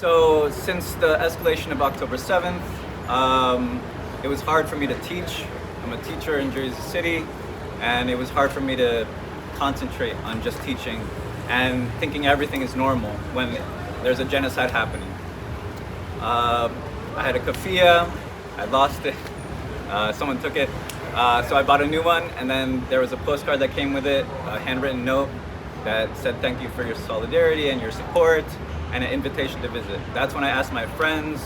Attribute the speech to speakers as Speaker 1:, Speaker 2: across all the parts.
Speaker 1: So since the escalation of October 7th, it was hard for me to teach. I'm a teacher in Jersey City, and it was hard for me to concentrate on just teaching and thinking everything is normal when there's a genocide happening. I had a kafia, I lost it, someone took it, so I bought a new one, and then there was a postcard that came with it, a handwritten note that said thank you for your solidarity and your support, and an invitation to visit. That's when I asked my friends,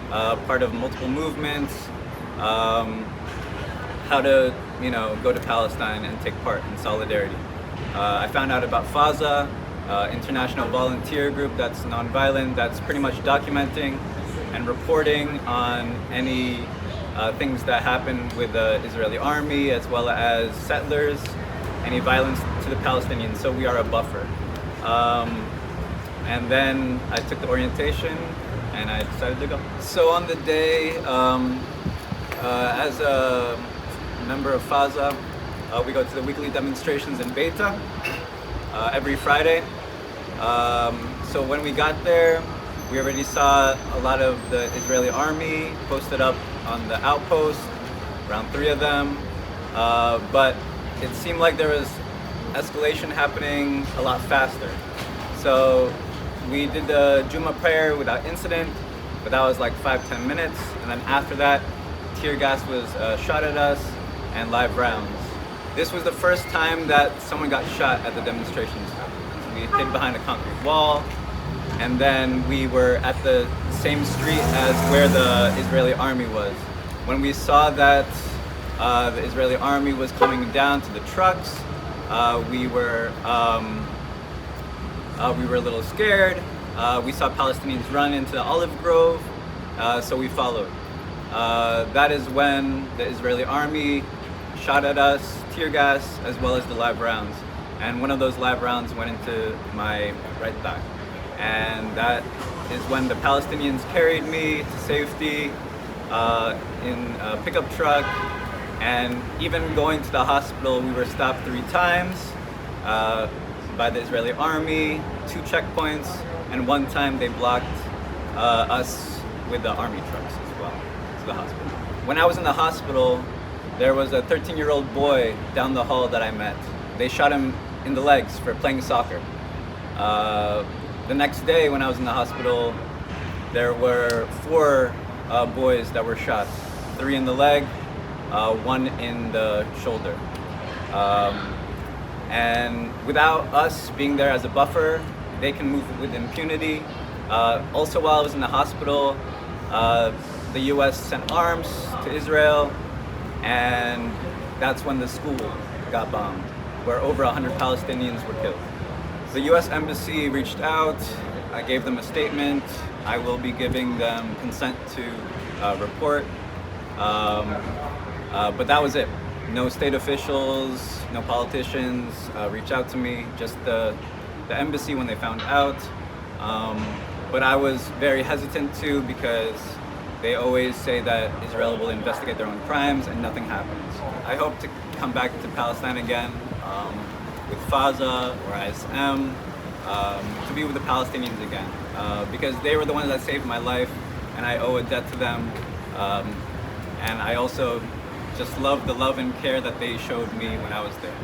Speaker 1: part of multiple movements, how to, go to Palestine and take part in solidarity. I found out about FAZA, international volunteer group that's nonviolent, that's pretty much documenting and reporting on any things that happen with the Israeli army as well as settlers, any violence to the Palestinians, so we are a buffer. And then I took the orientation and I decided to go. So on the day, as a member of FAZA, we go to the weekly demonstrations in Beita every Friday. So when we got there, we already saw a lot of the Israeli army posted up on the outpost, around 3 of them, but it seemed like there was escalation happening a lot faster. So we did the Juma prayer without incident, but that was like 5-10 minutes, and then after that, tear gas was shot at us and live rounds. This was the first time that someone got shot at the demonstrations. We hid behind a concrete wall, and then we were at the same street as where the Israeli army was. When we saw that the Israeli army was coming down to the trucks, we were a little scared. We saw Palestinians run into the olive grove, so we followed. That is when the Israeli army shot at us, tear gas, as well as the live rounds. And one of those live rounds went into my right thigh. And that is when the Palestinians carried me to safety in a pickup truck. And even going to the hospital, we were stopped 3 times by the Israeli army, 2 checkpoints, and 1 time they blocked us with the army trucks as well to the hospital. When I was in the hospital, there was a 13-year-old boy down the hall that I met. They shot him in the legs for playing soccer. The next day when I was in the hospital, there were 4 boys that were shot. 3 in the leg, 1 in the shoulder. And without us being there as a buffer, they can move with impunity. Also, while I was in the hospital, the US sent arms to Israel, and that's when the school got bombed, where over 100 Palestinians were killed. The US Embassy reached out, I gave them a statement. I will be giving them consent to report, but that was it. No state officials, no politicians reached out to me, just the embassy when they found out. But I was very hesitant too, because they always say that Israel will investigate their own crimes and nothing happens. I hope to come back to Palestine again with FAZA or ISM, to be with the Palestinians again, because they were the ones that saved my life, and I owe a debt to them. And I also just love the love and care that they showed me when I was there.